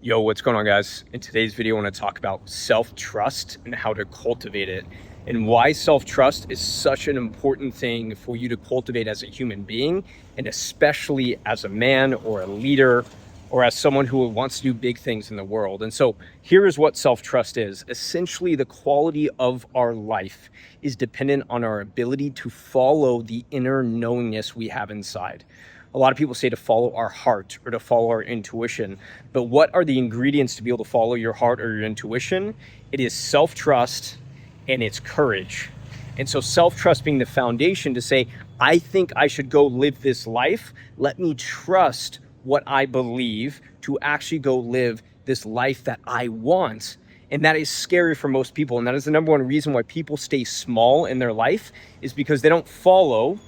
Yo, what's going on, guys? In today's video, I want to talk about self-trust and how to cultivate it, and why self-trust is such an important thing for you to cultivate as a human being, and especially as a man or a leader or as someone who wants to do big things in the world. And so here is what self-trust is. Essentially, the quality of our life is dependent on our ability to follow the inner knowingness we have inside. A lot of people say to follow our heart or to follow our intuition. But what are the ingredients to be able to follow your heart or your intuition? It is self-trust and it's courage. And so self-trust being the foundation to say, I think I should go live this life. Let me trust what I believe to actually go live this life that I want. And that is scary for most people. And that is the number one reason why people stay small in their life, is because they don't follow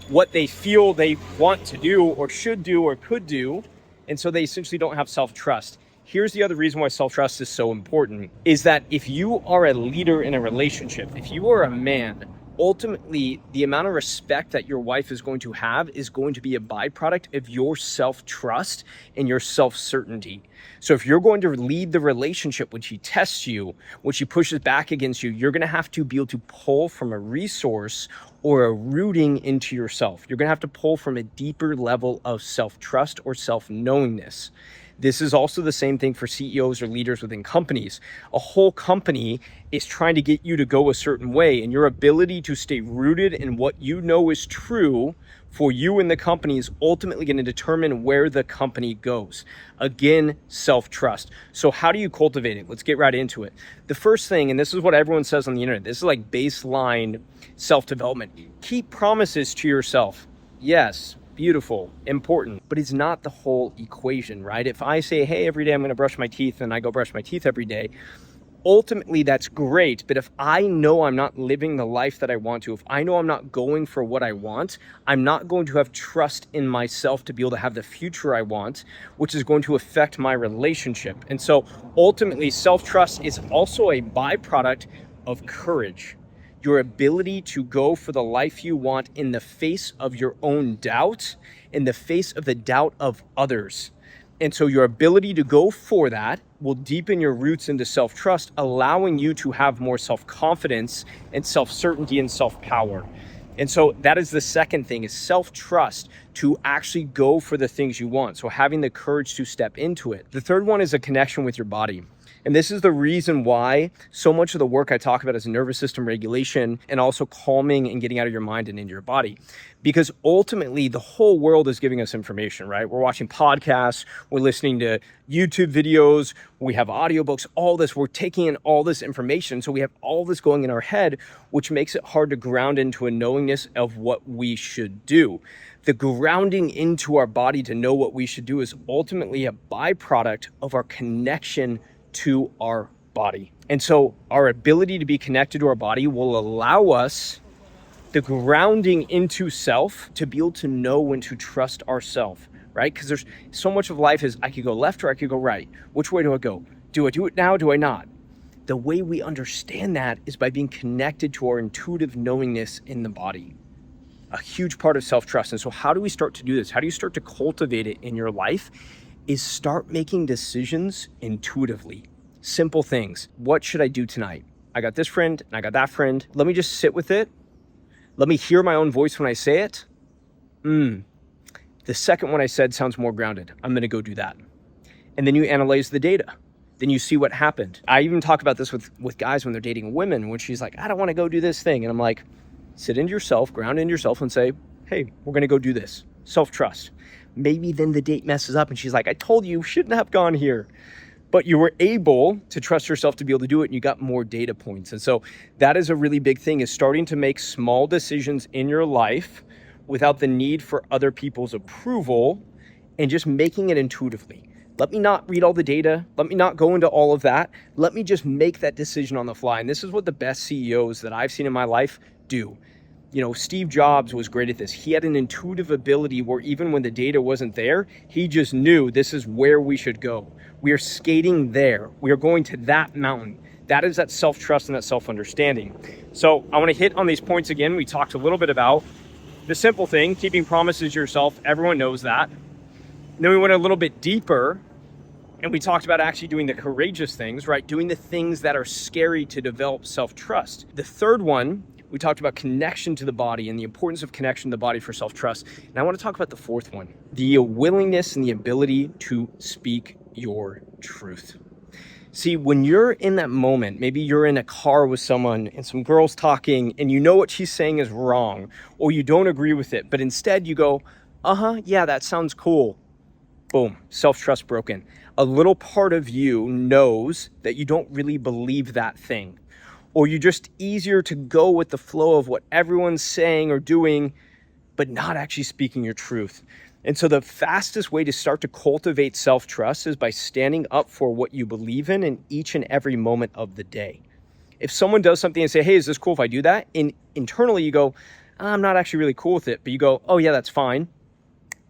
what they feel they want to do or should do or could do. And so they essentially don't have self-trust. Here's the other reason why self-trust is so important, is that if you are a leader in a relationship, if you are a man, ultimately the amount of respect that your wife is going to have is going to be a byproduct of your self-trust and your self-certainty. So if you're going to lead the relationship, when she tests you, when she pushes back against you, you're going to have to be able to pull from a resource or a rooting into yourself. You're going to have to pull from a deeper level of self-trust or self-knowingness. This is also the same thing for CEOs or leaders within companies. A whole company is trying to get you to go a certain way, and your ability to stay rooted in what you know is true for you and the company is ultimately going to determine where the company goes. Again, self-trust. So how do you cultivate it? Let's get right into it. The first thing, and this is what everyone says on the internet, this is like baseline self-development. Keep promises to yourself. Yes, beautiful, important, but it's not the whole equation, right? If I say, hey, every day I'm going to brush my teeth, and I go brush my teeth every day, ultimately that's great. But if I know I'm not living the life that I want to, if I know I'm not going for what I want, I'm not going to have trust in myself to be able to have the future I want, which is going to affect my relationship. And so ultimately, self-trust is also a byproduct of courage. Your ability to go for the life you want in the face of your own doubt, in the face of the doubt of others. And so your ability to go for that will deepen your roots into self-trust, allowing you to have more self-confidence and self-certainty and self-power. And so that is the second thing, is self-trust, to actually go for the things you want. So having the courage to step into it. The third one is a connection with your body. And this is the reason why so much of the work I talk about is nervous system regulation and also calming and getting out of your mind and into your body. Because ultimately, the whole world is giving us information, right? We're watching podcasts, we're listening to YouTube videos, we have audiobooks, all this. We're taking in all this information. So we have all this going in our head, which makes it hard to ground into a knowingness of what we should do. The grounding into our body to know what we should do is ultimately a byproduct of our connection to our body. And so our ability to be connected to our body will allow us the grounding into self to be able to know when to trust ourselves, right? Because there's so much of life is I could go left or I could go right. Which way do I go? Do I do it now? Do I not? The way we understand that is by being connected to our intuitive knowingness in the body. A huge part of self-trust. And so how do we start to do this? How do you start to cultivate it in your life? Is start making decisions intuitively. Simple things. What should I do tonight? I got this friend and I got that friend. Let me just sit with it. Let me hear my own voice when I say it. The second one I said sounds more grounded. I'm going to go do that. And then you analyze the data. Then you see what happened. I even talk about this with guys when they're dating women, when she's like, I don't want to go do this thing. And I'm like, sit into yourself, ground into yourself and say, hey, we're going to go do this. Self-trust. Maybe then the date messes up and she's like, I told you shouldn't have gone here. But you were able to trust yourself to be able to do it, and you got more data points. And so that is a really big thing, is starting to make small decisions in your life without the need for other people's approval and just making it intuitively. Let me not read all the data. Let me not go into all of that. Let me just make that decision on the fly. And this is what the best CEOs that I've seen in my life do. You know, Steve Jobs was great at this. He had an intuitive ability where even when the data wasn't there, he just knew this is where we should go. We are skating there. We are going to that mountain. That is that self-trust and that self-understanding. So I want to hit on these points again. We talked a little bit about the simple thing, keeping promises to yourself. Everyone knows that. And then we went a little bit deeper And we talked about actually doing the courageous things, right? Doing the things that are scary to develop self-trust. The third one, we talked about connection to the body and the importance of connection to the body for self-trust. And I want to talk about the fourth one, the willingness and the ability to speak your truth. See, when you're in that moment, maybe you're in a car with someone and some girl's talking and you know what she's saying is wrong, or you don't agree with it, but instead you go, yeah, that sounds cool. Boom, self-trust broken. A little part of you knows that you don't really believe that thing, or you're just easier to go with the flow of what everyone's saying or doing, but not actually speaking your truth. And so the fastest way to start to cultivate self-trust is by standing up for what you believe in each and every moment of the day. If someone does something and say, hey, is this cool if I do that? And internally you go, I'm not actually really cool with it. But you go, oh yeah, that's fine.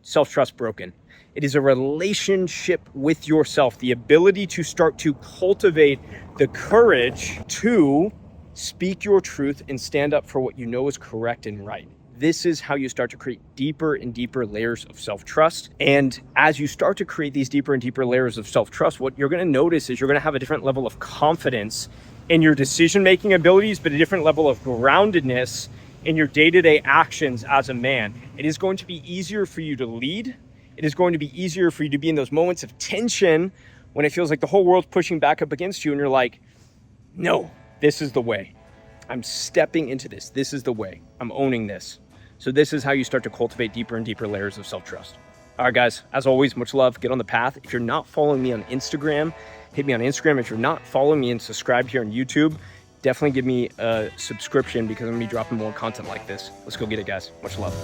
Self-trust broken. It is a relationship with yourself, the ability to start to cultivate the courage to speak your truth and stand up for what you know is correct and right. This is how you start to create deeper and deeper layers of self-trust. And as you start to create these deeper and deeper layers of self-trust, what you're going to notice is you're going to have a different level of confidence in your decision-making abilities, but a different level of groundedness in your day-to-day actions as a man. It is going to be easier for you to lead. It is going to be easier for you to be in those moments of tension when it feels like the whole world's pushing back up against you and you're like, no, this is the way. I'm stepping into this. This is the way. I'm owning this. So this is how you start to cultivate deeper and deeper layers of self-trust. All right, guys, as always, much love. Get on the path. If you're not following me on Instagram, hit me on Instagram. If you're not following me and subscribed here on YouTube, definitely give me a subscription because I'm going to be dropping more content like this. Let's go get it, guys. Much love.